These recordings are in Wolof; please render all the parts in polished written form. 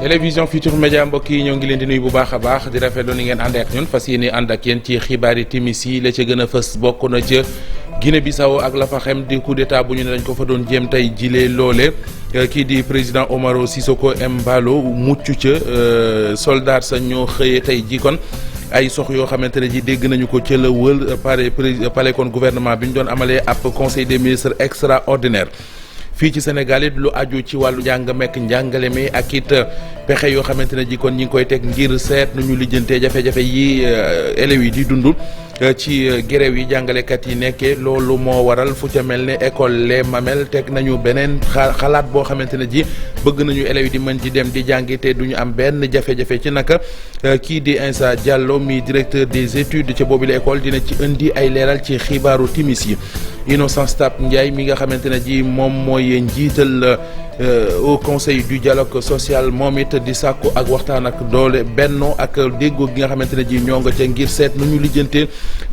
télévision Futurs Médias mbokk yi ñoo ngi leen di nuyu bu baax a baax di rafetlu ni ngeen ànd ak ñun fas yéene ànd ak yéen ci xibaari timis yi la ca gën a fës bokk na ca Guinée Bissau ak la fa xem di coup d'état bu ñu ne dañ ko fa doon jéem tey jilee loole kii di président Umaro Sissoco Embalo mucc ca soldat sa ñoo xëyee tey ji kon ay sox yoo xamante ne ji dégg nañu ko ca la wël pare kon gouvernement bi ñu doon amalee ab conseil des ministres extraordinaire fii ci Sénégal it lu aju ci wàllu njàng mekk njàngale mi ak it pexe yoo xamante ne ji kon ñi ngi koy teg ngir seet nu ñu lijjantee jafe-jafe yi élèves yi di dund ci grève yi jàngalekat yi nekkee loolu moo waral fu ca mel ne école Les Mamelles teg nañu beneen xalaat boo xamante ne ji bëgg nañu élèves yi di mën di dem di jàngi te duñu am benn jafe-jafe ci naka kii di Insa Diallo mi directeur des études ca boobu la école dina ci indi ay leeral ci xibaaru timis yi Innocence Ntap Ndiaye mi nga xamante ne ji moom mooy njiital au conseil du dialogue social moom it di sàkku ak waxtaan ak doole bennoo ak déggoo gi nga xamante ne ji ñoo nga ca ngir seet nu ñu lijjantee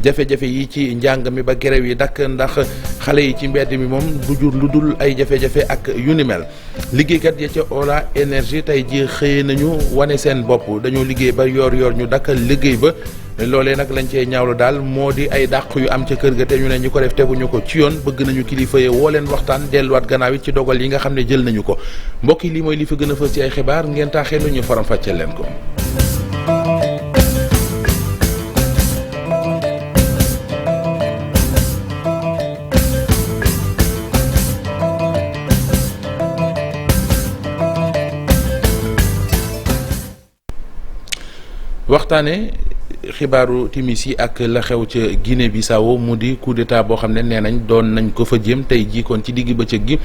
jafe-jafe yi ci njàng mi ba grève yi dakk ndax xale yi ci mbedd mi moom du jur lu dul ay jafe-jafe ak yu ni mel liggéeykat ya ca Ola énergie tey ji xëye nañu wane seen bopp dañoo liggéey ba yor ñu dakkal liggéey ba loolee nag lañ cee ñaawlu daal moo di ay dàq yu am ca kër ga te ñu ne ñu ko def teguñu ko ci yoon bëgg nañu kilifa yi woo leen waxtaan delluwaat gannaaw it ci dogal yi nga xam ne jël nañu ko mbokk yi lii mooy li fa gën a fës ci ay xibaar ngeen taaxee lu ñu faram fàcceel leen ko. waxtaane xibaaru timis yi ak la xew ca Guinée Bissau mu di coup d'état boo xam ne nee nañ doon nañ ko fa jéem tey jii kon ci digg bëccëg gi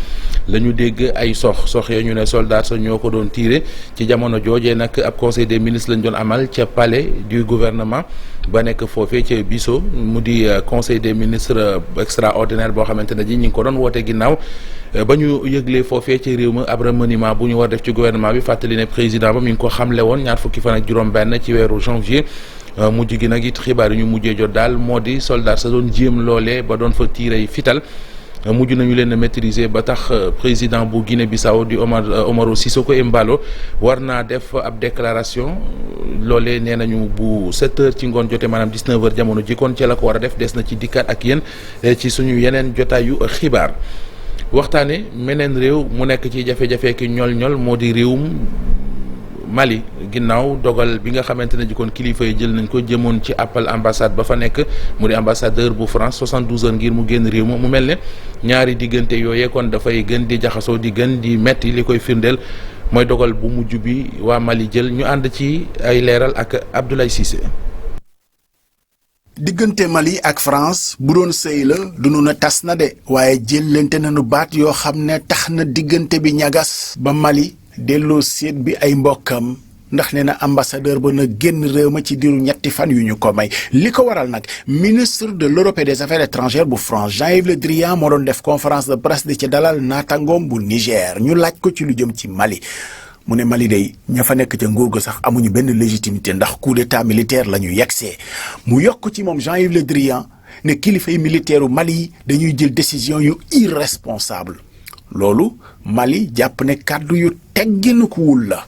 la ñu dégg ay sox ya ñu ne soldat sa ñoo ko doon tiire ci jamono joojee nag ab conseil des ministres lañ doon amal ca palais du gouvernement ba nekk foofee ca Bissau mu di conseil des ministres extraordinaire boo xamante ne ji ñi ngi ko doon woote ginnaaw ba ñu yëglee foofee ci réew ma ab remaniement bu ñu war def ci gouvernement bi fàttali ne président ba mi ngi ko xamle woon ñaar fukki fan ak juróom-benn ci weeru janvier mujj gi nag it xibaar yi ñu mujjee jot daal moo di soldat sa doon jéem loolee ba doon fa tiirey fital mujj nañu leen a maîtriser ba tax président bu Guinée Bissau di Umaro Sissoco Embalo war naa def ab déclaration loolee nee nañu bu 7h ci ngoon jotee maanaam 19h jamono ji kon ci la ko war a def des na ci dikkaat ak yéen ci suñu yeneen jotaayu xibaar. waxtaane meneen réew mu nekk ci jafe-jafe ki ñol moo di réewum Mali ginnaaw dogal bi nga xamante ne ji kon kilifa yi jël nañ ko jëmoon ci appel ambassade ba fa nekk mu di ambassadeur bu France 72 heures ngir mu génn réew mu mel ne ñaari diggante yooyee kon dafay gën di jaxasoo di gën di metti li koy firndeel mooy dogal bu mujj bi waa Mali jël ñu ànd ci ay leeral ak Abdoulaye Cissé. diggante Mali ak France bu doon sëy la du nu na tas na de waaye jëlante nañu baat yoo xam ne tax na diggante bi ñagas ba Mali delloo séet bi ay mbokkam ndax nee na ambassadeur ba na génn réew ma ci diiru ñetti fan yu ñu ko may li ko waral nag ministre de l'Europe et des affaires étrangères bu France Jean-Yves Le Drian moo doon def conférence de presse di ci dalal naatangoom bu Niger ñu laaj ko ci lu jëm ci Mali mu ne Mali day ña fa nekk ca nguur ga sax amuñu benn légitimité ndax coup d'état militaire la ñu yegsee mu yokk ci moom Jean-Yves Le Drian ne kilifay militaire u Mali yi dañuy jël décision yu irresponsable loolu Mali jàpp ne kàddu yu tegginikuwul la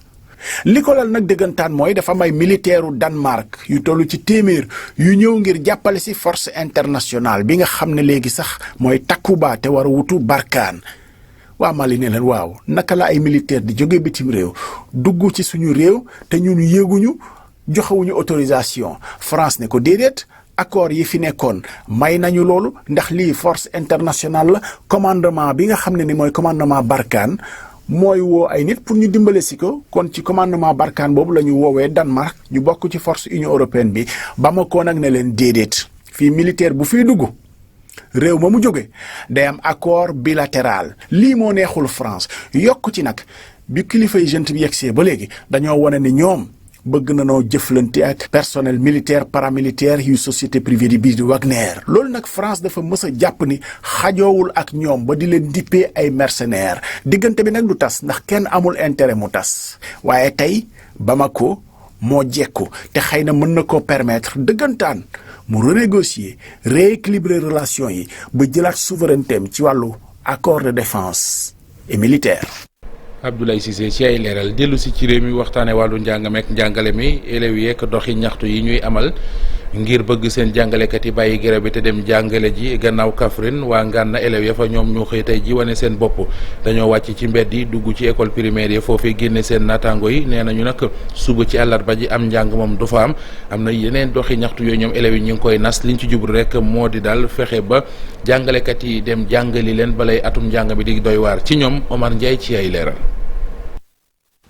li ko lal nag dëggantaan mooy dafa may militaire u Danemark yu toll ci téeméer yu ñëw ngir jàppale si force internationale bi nga xam ne léegi sax mooy Takuba te war a wutu Barkhane waa Mali ne leen waaw naka la ay militaire di jóge bitim réew dugg ci suñu réew te ñun yéeguñu joxewuñu autorisation France ne ko déedéet accord yi fi nekkoon may nañu loolu ndax lii force internationale la commandement bi nga xam ne ni mooy commandement Barkhane mooy woo ay nit pour ñu dimbale si ko kon ci commandement Barkhane boobu la ñu woowee Danemark ñu bokk ci force Union européenne bi Bamako nag ne leen déedéet fii militaire bu fiy dugg réew ma mu jóge day am accord bilatéral lii moo neexul France yokk ci nag bi kilifa yi junte bi yegsee ba léegi dañoo wane ne ñoom bëgg na noo jëflante ak personnel militaire paramilitaire yu société privée di bii di Wagner loolu nag France dafa mës a jàpp ni xajoowul ak ñoom ba di leen dippee ay mercenaires diggante bi nag du tas ndax kenn amul intérêt mu tas waaye tey Bamako moo jekku te xëy na mën na koo permettre dëggantaan mu renégocier rééquilibrer relation yi ba jëlaat souveraineté am ci wàllu accord de défense et militaire. Abdoulaye Cissé ci ay leeral dellu si ci réew mi waxtaane wàllu njàngameek njàngale mi élèves yeeg doxi ñaxtu yi ñuy amal ngir bëgg seen jàngalekat yi bàyyi grève bi te dem jàngale ji gannaaw Kaffrine waa Ngànna élèves ya fa ñoom ñu xëy tey ji wane seen bopp dañoo wàcc ci mbedd yi dugg ci école primaire yi foofee génne seen naataango yi nee nañu nag suba ci àllarba ji am njàng moom du fa am na yeneen doxi ñaxtu yooyu ñoom élèves yi ñu ngi koy nas liñ ci jublu rek moo di daal fexe ba jàngalekat yi dem jàngali leen balay atum njàng mi di doy waar ci ñoom Omar Ndiaye ci ay leeral.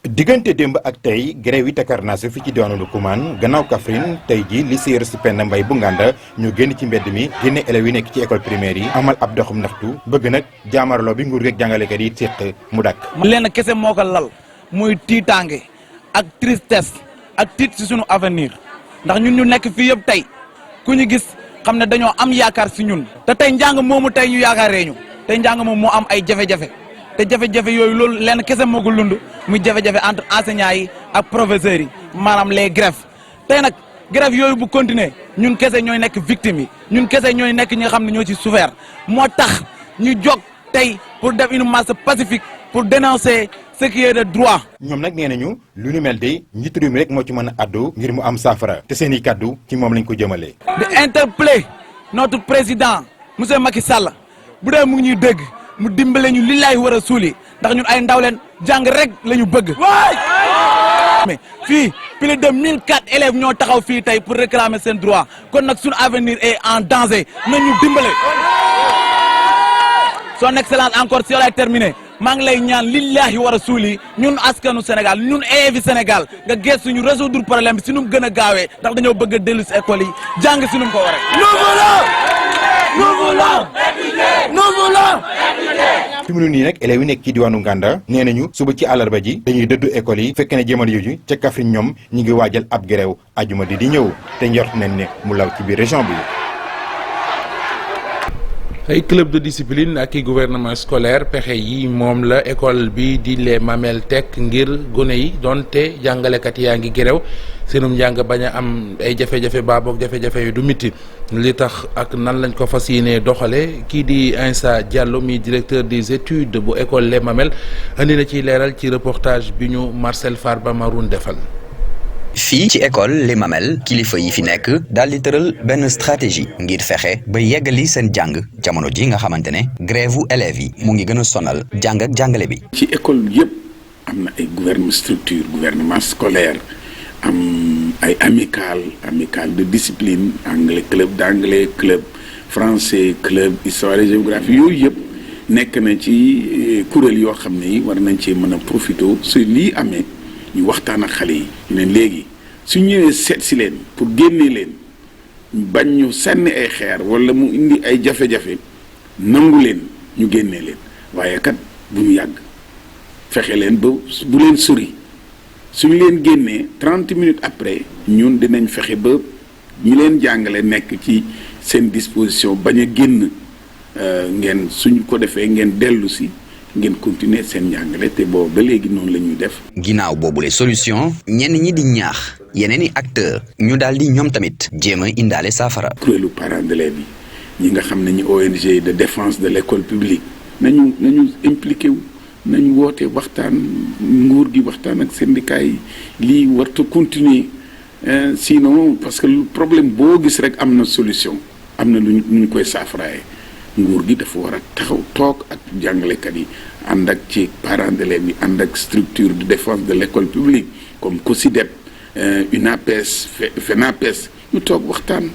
diggante démb ak tey grève yi takarnaase fi ci diwaanu Ndoukoumane gannaaw Kaffrine tey ji lycée Penda Mbaye bu Nganda ñu génn ci mbedd mi génne élèves yi nekk ci école primaire yi amal ab doxum ndaxtu bëgg nag jaamarloo bi nguur geeg jàngalekat yi séq mu dakk leen kese moo ko lal muy tiitaange ak tristesse ak tiit si sunu avenir ndax ñun ñu nekk fii yëpp tey ku ñu gis xam ne dañoo am yaakaar si ñun te tey njàng moomu tey ñu yaakaaree ñu tey njàng moom moo am ay jafe-jafe te jafe-jafe yooyu loolu lenn kese moo ko lund muy jafe-jafe entre enseignants yi ak professeurs yi maanaam les grèves tey nag grève yooyu bu continuer ñun kese ñooy nekk victimes yi ñun kese ñooy nekk ñi nga xam ne ñoo ci souffert moo tax ñu jóg tey pour def une marche pacifique pour dénoncer ce qui est de droit. ñoom nag nee nañu lu ñu mel de njiitu réew mi rek moo ci mën a addu ngir mu am saafara te seen i kaddu ci moom lañ ko jëmalee. di interpeller notre président monsieur Macky Sall bu dee mu ngi ñuy dégg. mu dimbale ñu lillaay war a suuli ndax ñun ay ndaw leen jàng rek la ñu bëgg. mais fii plus de 1004 élèves ñoo taxaw fii tey pour réclamer seen droit kon nag suñu avenir est en danger nañu dimbale. son excellence encore si lay terminé maa ngi lay ñaan lillahi war a suuli ñun askanu Sénégal ñun élèves yi Sénégal nga gëstu ñu résoudre problème bi si nu mu gën a gaawee ndax dañoo bëgg a dellu si école yi jàng si nu mu ko waree. fi mu ne nii nag élèves yi nekk ci diwaanu Nganda nee nañu suba ci àllarba ji dañuy dëddu école yi fekk ne jamono yooyu ca Kaffrine ñoom ñi ngi waajal ab grève ajuma di ñëw te njort nañ ne mu law ci biir région bi. ay club de discipline ak i gouvernement scolaire pexe yi moom la école bi di les Mamelles teg ngir gone yi donte jàngalekat yaa ngi grève seenum njàng bañ a am ay jafe-jafe baa boog jafe-jafe yu du miti li tax ak nan lañ ko fas yéenee doxale kii di Insa Diallo mi directeur des études bu école les Mamelles andi na ci leeral ci reportage bi ñu Marcel Farba Maroun defal. fii ci école les Mamelles kilifa yi fi nekk daal di tëral benn stratégie ngir fexe ba yeggali seen jàng jamono ji nga xamante ne grève u élèves yi mu ngi gën a sonal jàng ak jàngale bi. ci école yëpp am na ay gouvernement scolaire am ay amicale de discipline anglais club d'anglais club français club histoire et géographie yooyu yëpp nekk na ci kuréel yoo xam ne yi war nañ cee mën a profité su lii amee. ñu waxtaan ak xale yi ñu ne léegi su ñëwee seet si leen pour génne leen bañ ñu sànni ay xeer wala mu indi ay jafe-jafe nangu leen ñu génne leen waaye kat bu ñu yàgg fexe leen ba bu leen sori suñu leen génnee 30 minutes après ñun dinañ fexe ba ñi leen jàngale nekk ci seen disposition bañ a génn ngeen suñ ko defee ngeen dellu si ngeen continuer seen njàngale te boobu ba léegi noonu la ñuy def. ginnaaw boobule solution ñenn ñi di ñaax yeneen i acteurs ñu daal di ñoom tamit jéem a indaale saafara. kuréelu parents d'élèves yi ñi nga xam ne ñu ONG de défense de l'école publique nañu impliqué wu nañu woote waxtaan nguur gi waxtaan ak syndicat yi lii warta continuer sinon parce que problème boo gis rek am na solution am na lu ñu koy saafaraayee. nguur gi dafa war a taxaw toog ak jàngalekat yi ànd ak ci parents d'élèves yi ànd ak structure de défense de l'école publique comme COSYDEP UNAPES FENAPES ñu toog waxtaan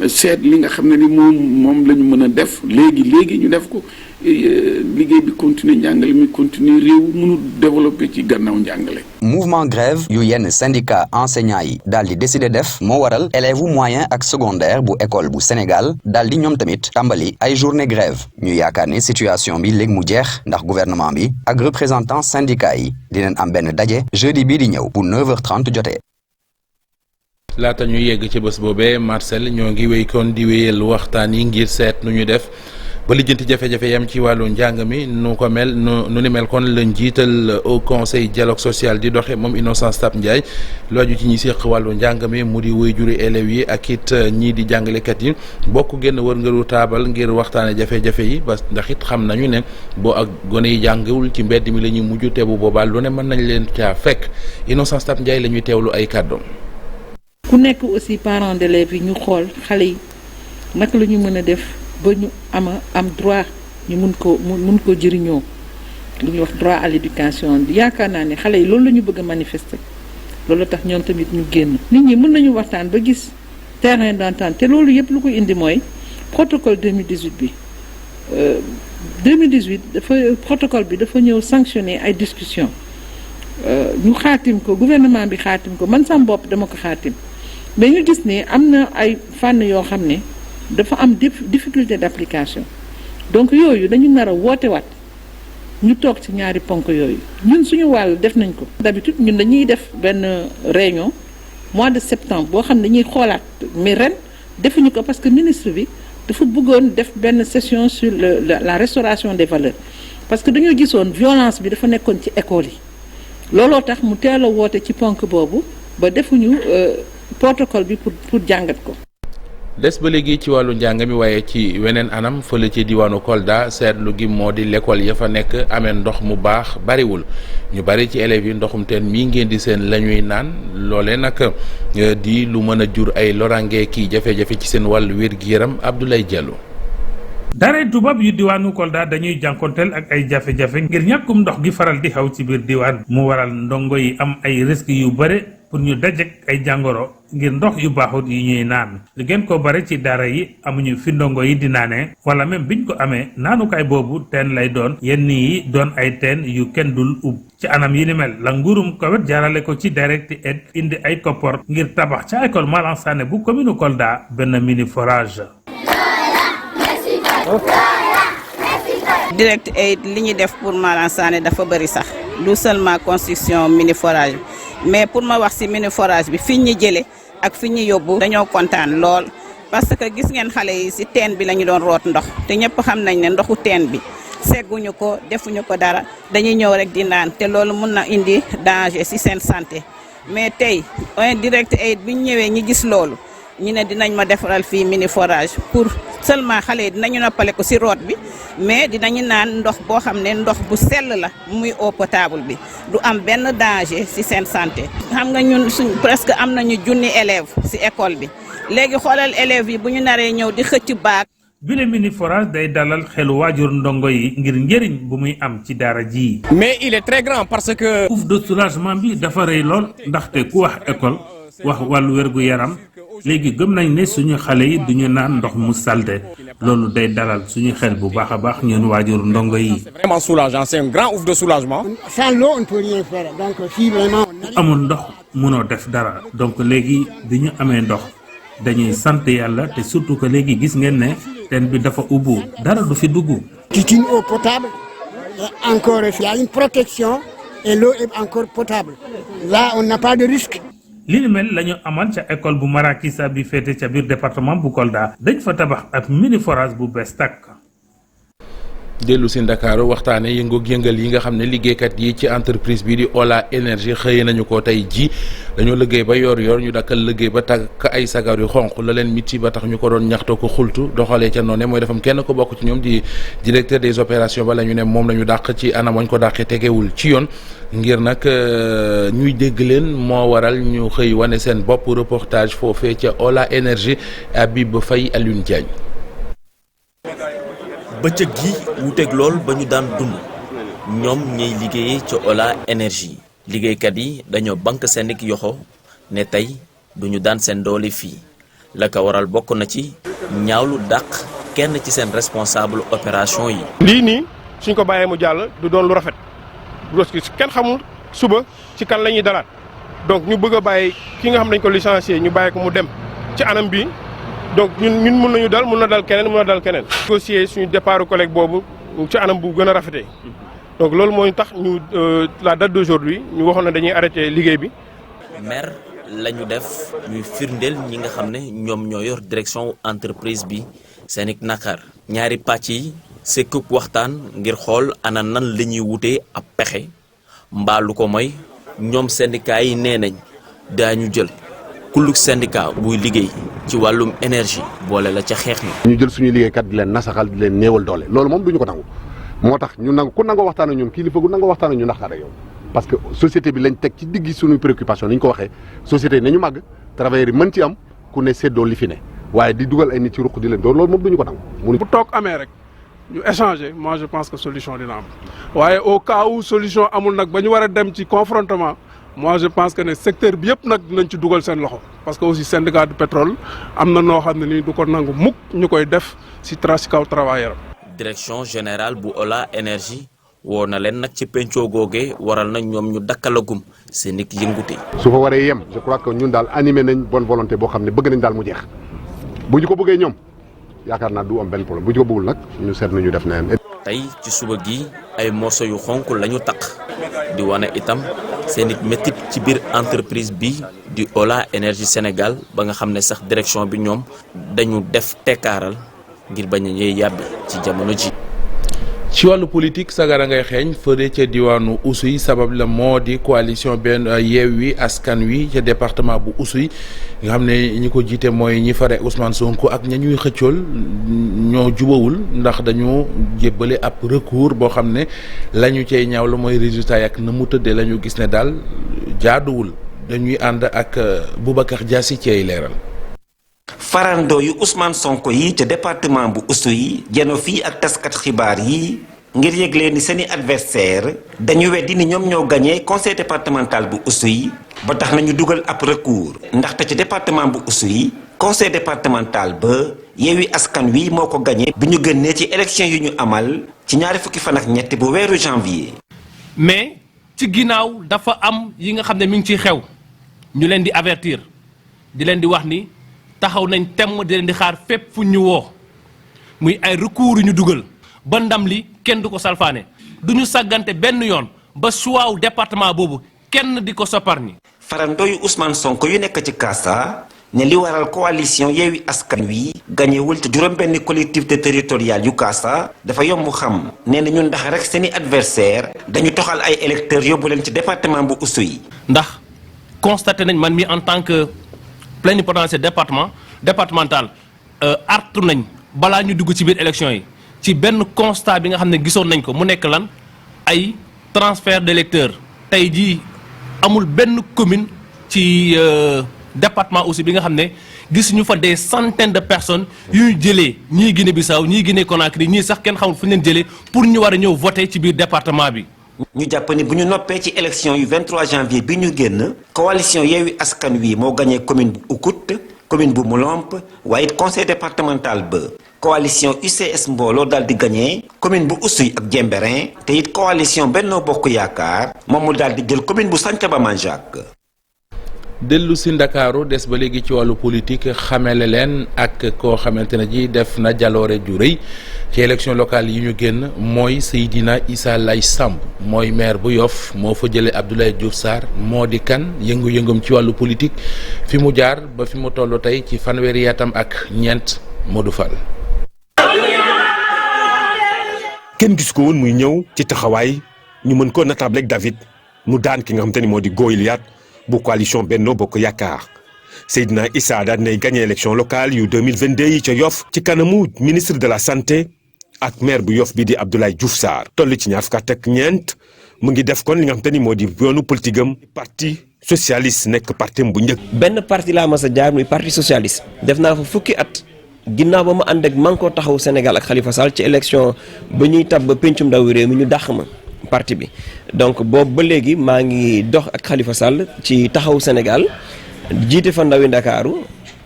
seet li nga xam ne ni moom la ñu mën a def léegi ñu def ko liggéey bi continuer njàngale mi continuer réew mënu développer ci gannaaw njàngale. mouvement grève yu yenn syndicat enseignants yi daal di décider def moo waral élèves moyen ak secondaire bu école bu Sénégal daal di ñoom tamit tàmbali ay journée grève ñu yaakaar ne situation bi léegi mu jeex ndax gouvernement bi ak représentant syndicat yi dinañ am benn daje jeudi bii di ñëw bu 9h30 jotee. laata ñu yegg ci bés boobee Marcel ñoo ngi wéy kon di wéyal waxtaan yi ngir seet nu ñu def ba lijjanti jafe-jafe yam ci wàllu njàng mi nu ko mel nu ni mel kon la njiital au conseil dialogue social di doxe moom Innocence Ntap Ndiaye lu aju ci ñi séq wàllu njàng mi mu di waajuri élèves yi ak it ñii di jàngalekat yi bokk génn wërngalu taabal ngir waxtaane jafe-jafe yi ba ndax it xam nañu ne boo ak gone yi jàngewul ci mbedd mi la ñuy mujj te bu boobaa lu ne mën nañ leen caa fekk Innocence Ntap Ndiaye la ñuy teewlu ay kàddoom. ku nekk aussi parents d'élèves yi ñu xool xale yi naka la ñu mën a def ba ñu am droit ñu mun ko jëriñoo lu ñuy wax droit à l'éducation yaakaar naa ne xale yi loolu la ñu bëgg a manifester loolu tax ñoom tamit ñu génn. nit ñi mën nañu waxtaan ba gis terrain d'entente te loolu yëpp lu ko indi mooy protocole 2018 bi 2018 protocole bi dafa ñëw sanctionner ay discussions ñu xaatim ko gouvernement bi xaatim ko man sam bopp dama ko xaatim mais ñu gis ne am na ay fànn yoo xam ne dafa am difficulté d'application donc yooyu dañu nar a woote waat ñu toog ci ñaari ponk yooyu ñun suñu wàll def nañ ko. d'habitude ñun dañuy def benn réunion mois de septembre boo xam ne dañuy xoolaat mais ren defuñu ko parce que ministre bi dafa bëggoon def benn session sur la restauration des valeurs parce que dañoo gisoon violence bi dafa nekkoon ci école yi looloo tax mu teel a woote ci ponk boobu ba defuñu protocole bi pour jàngat ko. des ba léegi ci wàllu njàng mi waaye ci weneen anam fële ci diwaanu Kolda seetlu gi moo di l'école ya fa nekk amee ndox mu baax bariwul ñu bari ci élèves yi ndoxum teen mii ngeen di seen la ñuy naan loole nag di lu mën a jur ay lorange kii jafe-jafe ci seen wàllu wér-gi-yaram Abdoulaye Diallo. daaray tubaab yu diwaanu Kolda dañuy jànkonteel ak ay jafe-jafe ngir ñàkkum ndox gi faral di xaw ci biir diwaan mu waral ndongo yi am ay risques yu bare pour ñu dajek ay jàngoro ngir ndox yu baaxut yi ñuy naan li gën ko bare ci daara yi amuñu fi ndongo yi di naanee wala même biñ ko amee naanukaay boobu teen lay doon yenn yi doon ay teen yu kenn dul ub ci anam yi ni mel la nguurum Kowet jaarale ko ci Direct Aid indi ay koppor ngir tabax ca école Malang Sané bu commune Kolda benn mini forage. Direct Aid li ñu def pour Malang Sané dafa bëri sax du seulement construction mini forage mais pour ma wax ci mini forage bi fi ñu jëlee ak fi ñu yóbbu dañoo kontaan lool parce que gis ngeen xale yi ci teen bi la ñu doon root ndox te ñëpp xam nañ ne ndoxu teen bi segguñu ko defuñu ko dara dañuy ñëw rek di naan te loolu mun na indi danger ci seen santé mais tey Direct Aid bi ñu ñëwee ñi gis loolu ñu ne dinañ ma defaral fii mini forage pour seulement xale yi dinañu noppale ko ci root bi mais dinañu naan ndox boo xam ne ndox bu sell la muy eau potable bi du am benn danger ci seen santé. xam nga ñun presque am nañu junni élèves ci école bi léegi xoolal élèves yi bu ñu naree ñëw di xëcc baag. bile mini forage day dalal xelu waajur ndongo yi ngir njëriñ bu muy am ci daara ji. mais il est très grand parce que. ouf de soulagement bi dafa rëy lool ndaxte ku wax école wax wàllu wérgu yaram. léegi gëm nañ ne suñu xale yi duñu naan ndox mu salte loolu day dalal suñu xel bu baax a baax ñun waajur ndongo yi. c'est vraiment soulageant, c'est un grand ouf de soulagement. Sans l'eau on ne peut rien faire donc si vraiment. ku amul ndox mënoo def dara donc léegi bi ñu amee ndox dañuy sant yàlla te surtout que léegi gis ngeen ne teen bi dafa ubbu dara du fi dugg. C'est une eau potable et encore il y a une protection et l'eau est encore potable là on n'a pas de risque. li ni mel la ñu amal ca école bu Marakissa bi féete ca biir département bu Kolda dañ fa tabax ak mini forage bu bees tàkk. dellu si Ndakaaru waxtaane yëngoog yëngal yi nga xam ne liggéeykat yi ci entreprise bi di Ola Énergie xëye nañu ko tey ji dañoo liggéey ba yor ñu dakkal liggéey ba tàkk ay sagar yu xonq la leen miti ba tax ñu ko doon ñaxtoo ko xultu doxalee ca noone mooy defam kenn ko bokk ci ñoom di directeur des opérations ba la ñu ne moom la ñu dàq ci anam wañ ko dàqee tegewul ci yoon ngir nag ñuy dégg leen moo waral ñu xëy wane seen bopp reportage foofee ca Ola Énergie Habib Faye Alioune Diagne. bëccëg gi wuuteeg lool ba ñu daan dund ñoom ñuy liggéeyee ca Ola Énergie liggéeykat yi dañoo bank seen i yoxo ne tey duñu daan seen doole fii la ko waral bokk na ci ñaawlu dàq kenn ci seen responsable opération yi. lii nii suñ ko bàyyee mu jàll du doon lu rafet parce que kenn xamul suba ci kan la ñuy dalaat donc ñu bëgg a bàyyi ki nga xam dañ ko licencié ñu bàyyi ko mu dem ci anam bi donc ñun mën nañu dal mën na dal keneen mën na dal keneen. négocier suñu départ collègue boobu ci anam bu gën a rafetee donc loolu mooy tax ñu la date d'aujourd'hui ñu waxoon ne dañuy arrêté liggéey bi. mer la ñu def ñuy firndeel ñi nga xam ne ñoom ñoo yor direction entreprise bi seeni nakar ñaari pàcc yi sekkub waxtaan ngir xool ana nan la ñuy wutee ab pexe mbaa lu ko mooy ñoom syndicat yi nee nañ daañu jël kulluk syndicat buy liggéey ci wàllum énergie boole la ca xeex mi. ñu jël suñuy liggéeykat di leen nasaxal di leen néewal doole loolu moom duñu ko nangu moo tax ñu nangu ku nangoo waxtaan ak ñun kilifa gu nangoo waxtaan ak ñu naxaare yow parce que société bi lañ teg ci diggi suñuy préoccupation ni ñu ko waxee société yi nañu màgg travailleurs yi mën ci am ku ne séddoo li fi ne waaye di dugal ay nit ci ruq di leen doon loolu moom duñu ko nangu. bu toog amee rek ñu échanger moi je pense que solution dina am waaye au cas où solution amul nag ba ñu war a dem ci confrontement moi je pense que ne secteur bi yëpp nag dinañ ci dugal seen loxo parce que aussi syndicat du pétrole am na noo xam ne nii du ko nangu mukk ñu koy def si kaw travailleur. direction générale bu Ola énergie woo na leen nag ci pencoo googee waral na ñoom ñu dakkalagum seen i yëngute. su fa waree yem je crois que ñun daal animé nañ bonne volonté boo xam ne bëgg nañ daal mu jeex bu ñu ko bëggee ñoom yaakaar naa du am benn problème bu ñu ko bëggul nag ñu seet nañu def neen. tey ci suba gi ay morceau yu xonk la ñu taq di wane itam seen it métit ci biir entreprise bi di Ola énergie Sénégal ba nga xam ne sax direction bi ñoom dañu def tekkaaral ngir bañ a ñëw yàbbi ci jamono ji. ci wàllu politique sagara ngay xeeñ fële ca diwaanu Oussouye sabab la moo di coalition benn Yewwi Askan Wi ca département bu Oussouye nga xam ne ñi ko jiite mooy ñi fare Ousmane Sonko ak ña ñuy xëccool ñoo jubawul ndax dañu jébbale ab recours boo xam ne la ñu cay ñaaw la mooy résultat yi ak na mu tëddee la ñu gis ne daal jaaduwul dañuy ànd ak Boubacar Diassi ci ay leeral. farando yu Ousmane Sonko yi ca département bu Oussouye jeno fii ak taskat xibaar yi ngir yëgle ni seeni adversaire dañu weddi ni ñoom ñoo gagné conseil départemental bu Oussouye ba tax nañu dugal ab recours ndaxte ci département bu Oussouye conseil départemental ba Yewwi Askan Wi moo ko gagné bi ñu génnee ci élection yu ñu amal ci ñaari fukki fan ak ñett bu weeru janvier. mais ci ginnaaw dafa am yi nga xam ne mi ngi ciy xew ñu leen di avertir di leen di wax ni taxaw nañ temm di leen di xaar fépp fu ñu woo muy ay recours yu ñu dugal ba ndam li kenn du ko salfaane du ñu sàggante benn yoon ba suwaaw département boobu kenn di ko sopparñi. farando yu Ousmane Sonko yu nekk ci Kaasa ne li waral coalition Yewwi Askan Wi gañewul te juróom-benn collectivité territoriale yu Kaasa dafa yomb xam nee na ñun ndax rek seeni adversaire dañu toxal ay électeurs yóbbu leen ci département bu Oussouye. ndax constaté nañ man mi en tant que plénipotentiaire départemental artu nañ balaa ñu dugg ci biir élection yi ci benn constat bi nga xam ne gisoon nañ ko mu nekk lan ay transfert d'électeurs tey jii amul benn commune ci département aussi bi nga xam ne gisuñu fa des centaines de personnes yu ñu jëlee ñii Guinée-Bissau ñii Guinée-Conakry ñii sax kenn xamul fu ñu leen jëlee pour ñu war a ñëw voter ci biir département bi. ñu jàpp ni bu ñu noppee ci élection yu 23 janvier bi ñu génn coalition Yewwi Askan Wi moo gagné commune bu Oukout commune bu Moulomp waaye it conseil départemental ba coalition UCS Mbooloo daal di gagné commune bu Oussouye ak Diembéring te it coalition Benno Bokk Yaakaar moom mu daal di jël commune bu Santhiaba Manjak. dellu si Ndakaaru des ba léegi ci wàllu politique xamele leen ak koo xamante ne ji def na jaloore ju rëy ci élection locale yi ñu génn mooy Seydina Issa Laye Samb mooy maire bu Yoff moo fa jëlee Abdoulaye Diouf Sarr moo di kan yëngu-yëngum ci wàllu politique fi mu jaar ba fi mu toll tey ci fanweeri yaatam ak ñeent Modou Fall. kenn gis ko woon muy ñëw ci taxawaay ñu mën ko natable ak David mu daan ki nga xam te ni moo di Goliath bu coalition Benno Bokk Yaakaar Seydina Issa daal dinay gagné élection locale yu 2022 yi ca Yoff ci kanamu ministre de la santé ak maire bu Yoff bi di Abdoulaye Diouf Sarr toll ci ñaar fukk ak ñeent mu ngi def kon li nga xam te ni moo di yoonu politique am parti socialiste nekk parti bu njëkk. benn parti laa mas a jaar muy parti socialiste def naa fa fukki at ginnaaw ba ma ànd ak Manko Taxawu Sénégal ak Khalifa Sall ci élection ba ñuy tab ba pencum ndaw réew mi ñu dàq ma parti bi donc boobu ba léegi maa ngi dox ak Khalifa Sall ci Taxawu Sénégal jiite fa ndawi Ndakaaru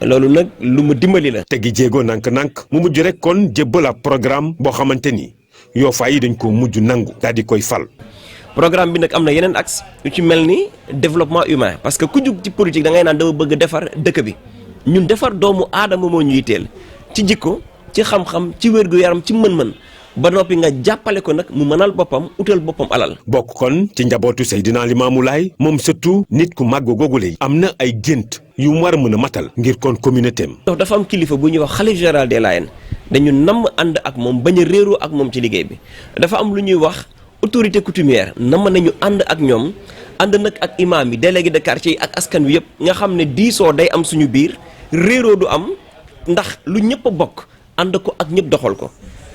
loolu nag lu ma dimbali la. tegi jéego nank-nank mu mujj rek kon jébbal ab programme boo xamante ni Yoffa yi dañ ko mujj nangu daal di koy fal. programme bi nag am na yeneen axe yu ci mel ni développement humain parce que ku jug ci politique da ngay naan dama bëgg defar dëkk bi ñun defar doomu aadama moo ñu yitteel ci jikko ci xam-xam ci wér-gu-yaram ci mën-mën ba noppi nga jàppale ko nag mu mënal boppam utal boppam alal. bokk kon ci njabootu Seydina Limaamu Laay moom surtout nit ku màgg googule am na ay gént yu mu war a mën a matal ngir kon communauté am. donc dafa am kilifa bu ñuy wax xalif général des Layènes dañu namm ànd ak moom bañ a réeroo ak moom ci liggéey bi dafa am lu ñuy wax autorité coutumière namm nañu ànd ak ñoom ànd nag ak imam yi délégué de quartier yi ak askan wi yëpp nga xam ne diisoo day am suñu biir réeroo du am ndax lu ñëpp a bokk ànd ko ak ñëpp doxal ko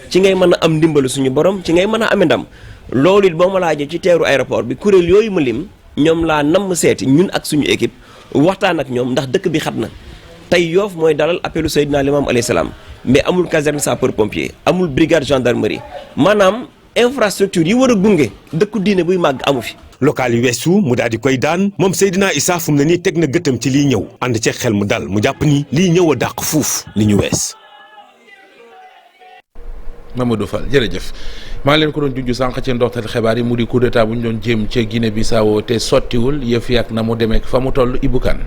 ci ngay mën a am ndimbalu suñu borom ci ngay mën a amee ndam loolu it boo ma laajee ci teeru aéroport bi kuréel yooyu ma lim ñoom laa namm seeti ñun ak suñu équipe waxtaan ak ñoom ndax dëkk bi xat na tey Yoff mooy dalal appelu Seydina Limaamu alayhi salaam mais amul caserne sapeur pompier amul brigade gendarmerie maanaam infrastructure yi war a gunge dëkku diine buy màgg amu fi. local yi weesu mu daal di koy daan moom Seydina Issa fu mu ne nii teg na gëttam ci liy ñëw ànd ci xel mu dal mu jàpp ni liy ñëw a dàq fuuf li ñu wees. Mamadou Fall jërëjëf maa leen ko doon junj sànq ci ndoxtal xibaar yi mu di coup d'état bu ñu doon jéem ca Guinée Bissau te sottiwul yëf yi ak na mu demee fa mu toll Ibou Kane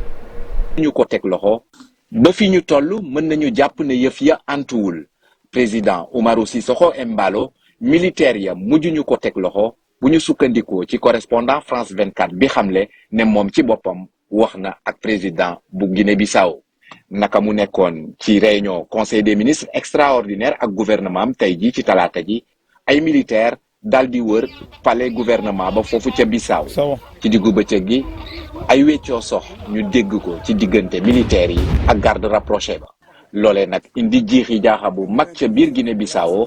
ñu ko teg loxo ba fi ñu toll mën nañu jàpp ne yëf ya antuwul président Umaru Sissoco Embalo militaire ya mujj ñu ko teg loxo bu ñu sukkandikoo ci correspondant France 24 bi xamle ne moom ci boppam wax na ak président bu Guinée Bissau naka mu nekkoon ci réunion conseil des ministres extraordinaire ak gouvernement am tey jii ci talaata ji ay militaire dal di wër palais gouvernement ba foofu ca Bissau ci diggu bëccëg gi ay weccoo sox ñu dégg ko ci diggante militaires yi ak garde rapproché ba loolee nag indi jiixi jaaxa bu mag ca biir Guinée Bissau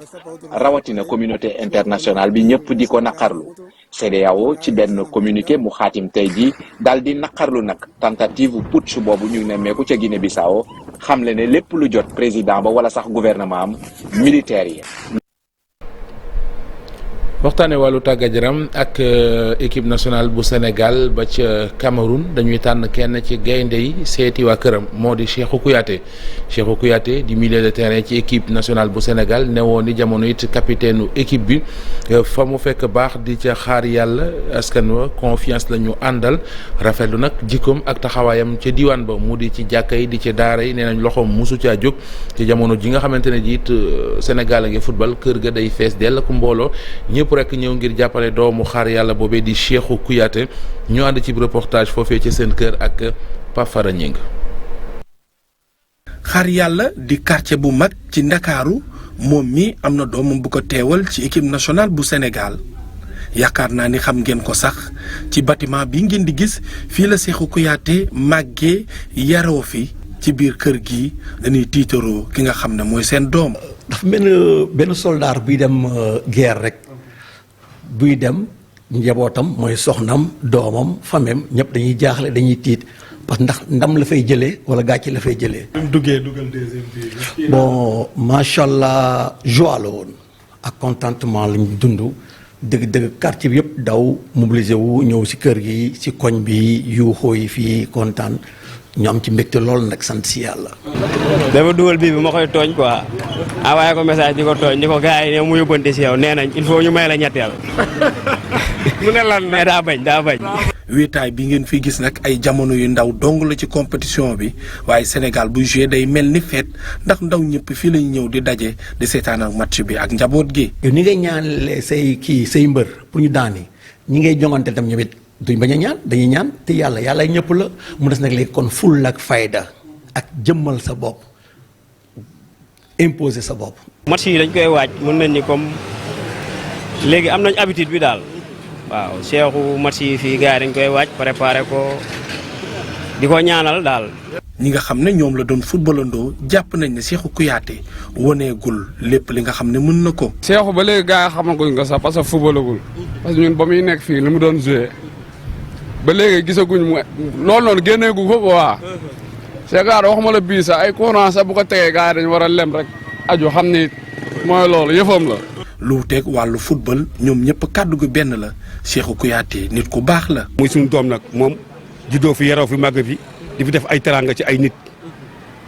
rawatina communauté internationale bi ñëpp di ko naqarlu CEDEAO ci benn communiqué mu xaatim tey jii daal di naqarlu nag tentative putsch boobu ñu nemmeeku ca Guinée Bissau xamle ne lépp lu jot président ba wala sax gouvernement am militaire yi. waxtaane wàllu tàggat yaram ak équipe nationale bu Sénégal ba ca Cameroun dañuy tànn kenn ci gaynde yi seeti waa këram moo di Cheikhou Kouyaté di milieu de terrain ci équipe nationale bu Sénégal newoon ni jamono it capitaine équipe bi fa mu fekk baax di ca xaar yàlla askan wa confiance la ñu àndal rafetlu nag jikkoom ak taxawaayam ca diwaan ba mu di ci jàkka yi di ci daara yi nee nañ loxoom musu caa jóg ci jamono ji nga xamante ne jiit Sénégal a ngi football kër ga day fees dell ak mbooloo ñëpp rek ñëw ngir jàppale doomu xaar yàlla boobee di Cheikhou Kouyaté ñu ànd ci reportage foofee ci seen kër ak Pafara Ñing. xaar yàlla di quartier bu mag ci Ndakaaru moom mi am na doomam bu ko teewal ci équipe nationale bu Sénégal yaakaar naa ni xam ngeen ko sax ci bâtiment bi ngeen di gis fii la Cheikhou Kouyaté màggee yaroo fi ci biir kër gi dañuy tiitaroo ki nga xam ne mooy seen doom. dafa mel benn soldat buy dem guerre rek. buy dem njabootam mooy soxnam doomam famem ñëpp dañuy jaaxle dañuy tiit parce que ndax ndam la fay jëlee wala gàcce la fay jëlee. dugal deuxième bi. bon macha allah joie la woon ak contentement lañ dund dëgg quartier bi yëpp daw mobilisé wu ñëw si kër gi si koñ bi yuuxoo yi fii kontaan ñu am ci mbégte lool nag sant si yàlla. dama dugal bii bi ma koy tooñ quoi envoyé ko message di ko tooñ di ko gars yi ne mu yóbbante si yow nee nañ il faut ñu may la ñetteel. mu ne lan mais daa bañ. wéetaay bi ngeen fi gis nag ay jamono yu ndaw dong la ci compétition bi waaye Sénégal bu joué day mel ni fête ndax ndaw ñëpp fii lañu ñëw di daje di seetaan ak match bi ak njaboot gi. yow ni ngay ñaanale say mbër pour ñu daani ñi ngay jongante tam ñoom it duñ bañ a ñaan dañuy ñaan te yàlla ñëpp la mu des nag léegi kon ful ak fayda ak jëmmal sa bopp imposer sa bopp. match yi dañ koy waaj mën nañ ni comme léegi am nañ habitude bi daal waaw Cheikhou match yi fii gars yi dañ koy waaj préparer ko di ko ñaanal daal. ñi nga xam ne ñoom la doon footballandoo jàpp nañ ne Cheikhou Kouyaté woneegul lépp li nga xam ne mën na ko. Cheikhou ba léegi gars yi xamaguñ ko sax parce que footballagul parce que ñun ba muy nekk fii li mu doon joué ba léegi gisaguñ mu loolu noonu génneegu ko waa Cheikh waxuma la bii sax ay courant sax bu ko tegee gars yi dañu war a lem rek aju xam ni mooy loolu yëfam la. lu teg wàllu football ñoom ñëpp kàddu gi benn la Cheikhou Kouyaté nit ku baax la. muy suñu doom nag moom juddoo fi yaroo fi màgg fi di fi def ay teranga ci ay nit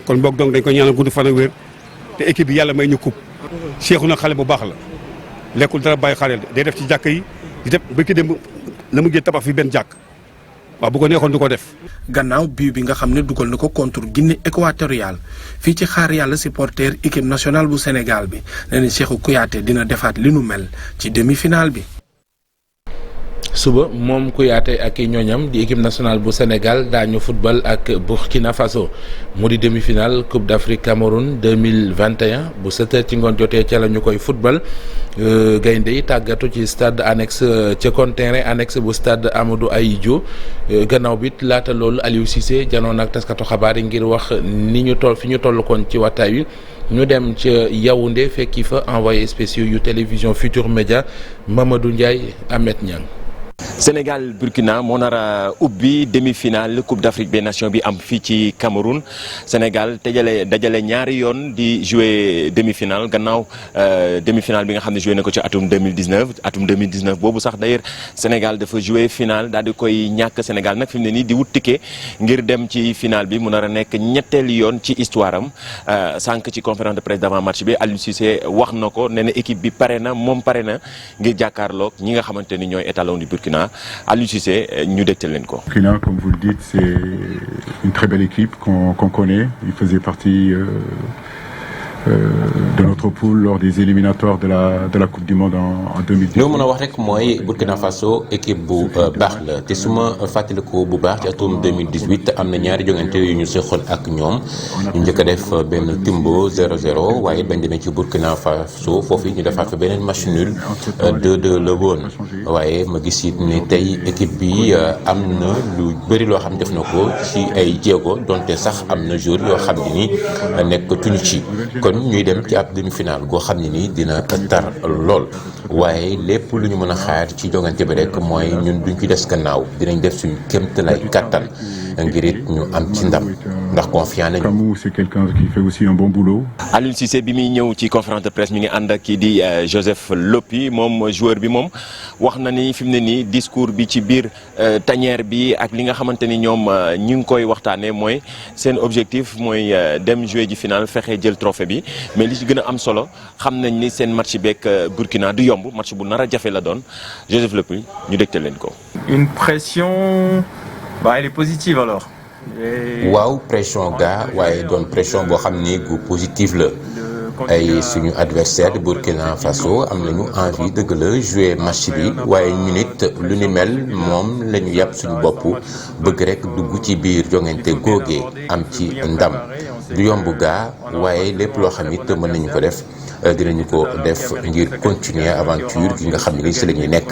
kon boog donc dañ ko ñaanal gudd fan ak wér te équipe bi yàlla may ñu coupe Cheikhou nag xale bu baax la lekkul dara bàyyi xale day def ci jàkk yi di def ba ki dem la mujjee tabax fi benn jàkk waaw bu ko neexoon du ko def. gannaaw bii bi nga xam ne dugal na ko contre Guinée équatoriale fii ci xaar yàlla supporter équipe nationale bu Sénégal bi nee na Cheikhou Kouyaté dina defaat li nu mel ci demi-finale bi. suba moom Kouyaté ak i ñooñam di équipe nationale bu Sénégal daañu football ak Burkina Faso mu di demi-finale Coupe d'Afrique Cameroun 2021 bu 7h ci ngoon jotee ca la ñu koy football gaynde yi tàggatu ci stade annexe ca kon terrain annexe bu stade Amadou Ahidjo gannaaw bi laata loolu Aliou Cissé janoon ak taskatu xabaar yi ngir wax ni ñu toll fi ñu toll koon ci wattaay wi ñu dem ca Yaoundé fekki fa envoyé spéciaux yu télévision Futur Média Mamadou Ndiaye Ahmed Niang. Sénégal Burkina moo nar a ubbi demi-finale Coupe d'Afrique des Nations bi am fii ci Cameroun Sénégal dajale ñaari yoon di jouer demi-finale gannaaw demi-finale bi nga xam ne joué na ko ci atum 2019 boobu sax d'ailleurs Sénégal dafa jouer finale daal di koy ñàkk Sénégal nag fi mu ne nii di wut ticket ngir dem ci finale bi mu nar a nekk ñetteelu yoon ci histoire am sànq ci conférence de presse d'avant match bi Aliou Cissé wax na ko nee na équipe bi pare na moom pare na ngir jàkkaarloog ñi nga xamante ni ñooy étalon du Burkina Aliou Cissé ñu dégtal leen ko. Burkina, comme vous le dites, c'est une très belle équipe qu'on connaît. Il faisait partie de notre poule lors des éliminatoires de la Coupe du Monde en 2010. li ma mën a wax rek mooy Burkina Faso équipe bu baax la te su ma fàttaliku bu baax ci atum 2018 am na ñaari jongante yu ñu seqoon ak ñoom ñu njëkk a def benn timbo 0-0 waaye bañ demee ci Burkina Faso foofu ñu defaat fa beneen match nul 2-2 la woon waaye ma gis it ne tey équipe bi am na lu bëri loo xam def na ko ci ay jéego donte sax am na jour yoo xam ne ni nekkatuñu ci. kon ñuy dem ci ab demi-finale goo xam ne nii dina tar lool waaye lépp lu ñu mën a xaar ci jongante bi rek mooy ñun duñ ci des gannaaw dinañ def suñu kéemtalaay kàttan ngir it ñu am ci ndam ndax confiant nañu. Kamou, c'est quelqu'un qui fait aussi un bon boulot. Aliou Cissé bi muy ñëw ci conférence de presse mi ngi ànd ak kii di Joseph Lopi moom joueur bi moom wax na ni fi mu ne nii discours bi ci biir tanière bi ak li nga xamante ni ñoom ñu ngi koy waxtaanee mooy seen objectif mooy dem jouer ji finale fexe jël trophée bi mais li ci gën a am solo xam nañ ni seen match beeg Burkina du yomb match bu nar a jafe la doon Joseph Lopi ñu dégtal leen ko. Une pression, elle est positive alors. waaw pression ga waaye doon pression boo xam ni gu positive la ay suñu adversaire de Burkina Faso am nañu envie dëgg la jouer match bi waaye ñu nit lu ni mel moom la ñu yàpp suñu bopp bëgg rek dugg ci biir jongante googee am ci ndam du yomb gaa waaye lépp loo xam it mën nañu ko def dinañu ko def ngir continuer aventure gi nga xam ne si la ñuy nekk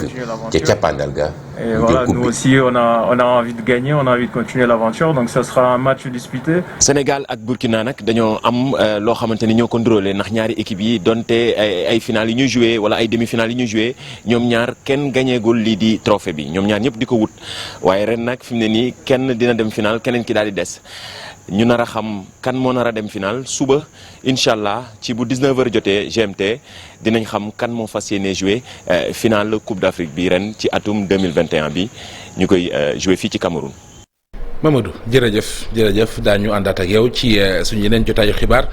ca cappaandal ga. Voilà, nous aussi on a envie de gagner, on a envie de continuer l'aventure, donc ça sera un match disputé. Sénégal ak Burkina nag dañoo am loo xamante ni ñoo ko ndróole ndax ñaari équipe yi donte ay finales yi ñuy joué wala ay demi-finales yi ñuy joué ñoom ñaar kenn gañeegul lii di trophée bi ñoom ñaar ñëpp di ko wut waaye ren nag fi mu ne nii kenn dina dem final keneen ki daal di des. ñu nar a xam kan moo nar a dem final suba incha allah ci bu 19h jotee GMT dinañ xam kan moo fas yéene jouer final Coupe d'Afrique bi ren ci atum 2021 bi ñu koy jouer fii ci Cameroun. Mamadou jërëjëf daañu àndaat ak yow ci suñu yeneen jotaayu xibaar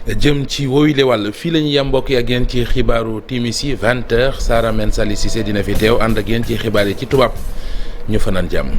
jëm ci woowile wàll fii la ñuy yem mbokk yi ak yéen ci xibaaru timis yi 20h Sara Men Sali Cissé dina fi teew ànd ak yéen ci xibaar yi ci tubaab ñu fanaan jàmm.